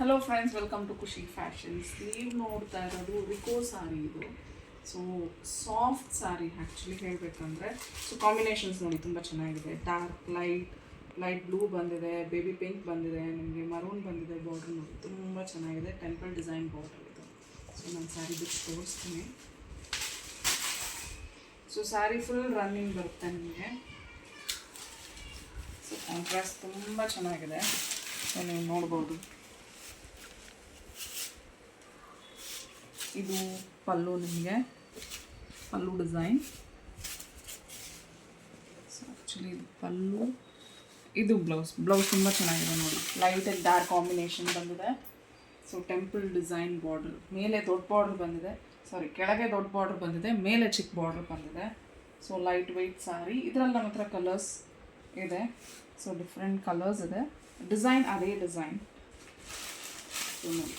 Hello friends, welcome to ಖುಷಿ fashions. ನೀವು ನೋಡ್ತಾ ಇರೋದು ವಿಕೋ ಸಾರಿ ಇದು. ಸೊ ಸಾಫ್ಟ್ ಸಾರಿ ಆ್ಯಕ್ಚುಲಿ ಹೇಳಬೇಕಂದ್ರೆ. ಸೊ ಕಾಂಬಿನೇಷನ್ಸ್ ನೋಡಿ ತುಂಬ ಚೆನ್ನಾಗಿದೆ. ಡಾರ್ಕ್ ಲೈಟ್ ಬ್ಲೂ ಬಂದಿದೆ, ಬೇಬಿ ಪಿಂಕ್ ಬಂದಿದೆ, ನಿಮಗೆ ಮರೂನ್ ಬಂದಿದೆ. ಬಾರ್ಡ್ರ್ ನೋಡಿ ತುಂಬ ಚೆನ್ನಾಗಿದೆ. ಟೆಂಪಲ್ ಡಿಸೈನ್ ಬಾರ್ಡ್ರ್ ಇದು. ಸೊ ನಾನು ಸ್ಯಾರಿ ಬಿಟ್ಟು ತೋರಿಸ್ತೀನಿ. ಸೊ ಸ್ಯಾರಿ ಫುಲ್ ರನ್ನಿಂಗ್ ಬರುತ್ತೆ ನಿಮಗೆ. ಸೊ ಕಾಂಟ್ರಾಸ್ಟ್ ತುಂಬ ಚೆನ್ನಾಗಿದೆ. ಸೊ ನೀವು ನೋಡ್ಬೋದು. ಇದು ಪಲ್ಲು, ನಿಮಗೆ ಪಲ್ಲು ಡಿಸೈನ್. ಸೊ ಆ್ಯಕ್ಚುಲಿ ಇದು ಪಲ್ಲು, ಇದು ಬ್ಲೌಸ್ ತುಂಬ ಚೆನ್ನಾಗಿದೆ ನೋಡಿ. ಲೈಟ್ ಆ್ಯಂಡ್ ಡಾರ್ಕ್ ಕಾಂಬಿನೇಷನ್ ಬಂದಿದೆ. ಸೊ ಟೆಂಪಲ್ ಡಿಸೈನ್ ಬಾರ್ಡರ್, ಮೇಲೆ ದೊಡ್ಡ ಬಾರ್ಡರ್ ಬಂದಿದೆ, ಕೆಳಗೆ ದೊಡ್ಡ ಬಾರ್ಡರ್ ಬಂದಿದೆ, ಮೇಲೆ ಚಿಕ್ಕ ಬಾರ್ಡರ್ ಬಂದಿದೆ. ಸೊ ಲೈಟ್ ವೆಯ್ಟ್ ಸಾರಿ. ಇದರಲ್ಲಿ ನಮ್ಮ ಹತ್ರ ಕಲರ್ಸ್ ಇದೆ. ಸೊ ಡಿಫ್ರೆಂಟ್ ಕಲರ್ಸ್ ಇದೆ. ಡಿಸೈನ್ ಅದೇ ಡಿಸೈನ್. ಸೊ ನೋಡಿ,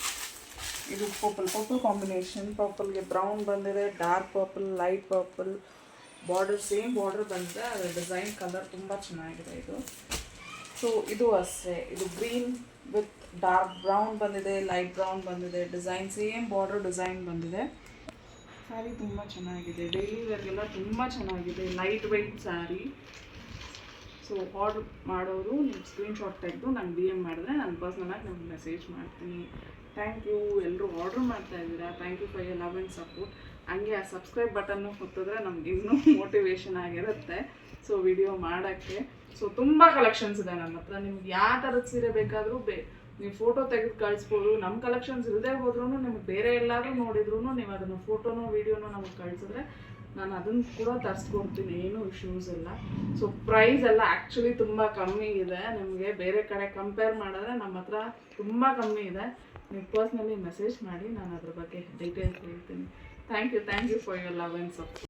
ಇದು ಪರ್ಪಲ್ ಕಾಂಬಿನೇಷನ್. ಪರ್ಪಲ್ಗೆ ಬ್ರೌನ್ ಬಂದಿದೆ, dark purple, light purple, border same border ಬಂದಿದೆ. ಅದರ ಡಿಸೈನ್ ಕಲರ್ ತುಂಬ ಚೆನ್ನಾಗಿದೆ ಇದು. ಸೊ ಇದು ಅಷ್ಟೇ, ಇದು ಗ್ರೀನ್ ವಿತ್ ಡಾರ್ಕ್ ಬ್ರೌನ್ ಬಂದಿದೆ, ಲೈಟ್ ಬ್ರೌನ್ ಬಂದಿದೆ. ಡಿಸೈನ್ ಸೇಮ್ ಬಾರ್ಡರ್ ಡಿಸೈನ್ ಬಂದಿದೆ. ಸ್ಯಾರಿ ತುಂಬ ಚೆನ್ನಾಗಿದೆ. ಡೈಲಿ ವೇರ್ಗೆಲ್ಲ ತುಂಬ ಚೆನ್ನಾಗಿದೆ. Light weight sari. So order ಮಾಡೋರು ನಿಮ್ಮ ಸ್ಕ್ರೀನ್ಶಾಟ್ ತೆಗೆದು ನಂಗೆ DM ಮಾಡಿದ್ರೆ ನಾನು ಪರ್ಸ್ನಲಾಗಿ ನಿಮ್ಗೆ ಮೆಸೇಜ್ ಮಾಡ್ತೀನಿ. Thank you. ಎಲ್ಲರೂ ಆರ್ಡ್ರ್ ಮಾಡ್ತಾ ಇದ್ದೀರಾ. Thank you for your love and support. ಹಂಗೆ ಆ ಸಬ್ಸ್ಕ್ರೈಬ್ ಬಟನ್ನು ಹೊತ್ತಿದ್ರೆ ನಮ್ಗೆ ಇನ್ನೂ ಮೋಟಿವೇಶನ್ ಆಗಿರುತ್ತೆ ಸೊ ವಿಡಿಯೋ ಮಾಡೋಕ್ಕೆ. ಸೊ ತುಂಬ ಕಲೆಕ್ಷನ್ಸ್ ಇದೆ ನನ್ನ ಹತ್ರ. ನಿಮ್ಗೆ ಯಾವ ಥರದ ಸೀರೆ ಬೇಕಾದರೂ ನೀವು ಫೋಟೋ ತೆಗೆದು ಕಳಿಸ್ಬೋದು. ನಮ್ಮ ಕಲೆಕ್ಷನ್ಸ್ ಇಲ್ಲದೆ ಹೋದ್ರೂ ನಿಮ್ಗೆ ಬೇರೆ ಎಲ್ಲಾದರೂ ನೋಡಿದ್ರೂ ನೀವು ಅದನ್ನು ಫೋಟೋನೋ ವೀಡಿಯೋನೋ ನಮಗೆ ಕಳಿಸಿದ್ರೆ ನಾನು ಅದನ್ನು ಕೂಡ ತರಿಸ್ಕೊಡ್ತೀನಿ. ಏನೂ ಇಶ್ಯೂಸ್ ಇಲ್ಲ. ಸೊ ಪ್ರೈಸ್ ಎಲ್ಲ ಆ್ಯಕ್ಚುಲಿ ತುಂಬ ಕಮ್ಮಿ ಇದೆ. ನಿಮಗೆ ಬೇರೆ ಕಡೆ ಕಂಪೇರ್ ಮಾಡಿದ್ರೆ ನಮ್ಮ ಹತ್ರ ತುಂಬ ಕಮ್ಮಿ ಇದೆ. ನೀವು ಪರ್ಸ್ನಲಿ ಮೆಸೇಜ್ ಮಾಡಿ, ನಾನು ಅದ್ರ ಬಗ್ಗೆ ಡೀಟೇಲ್ಸ್ ಹೇಳ್ತೀನಿ. Thank you for your love and support.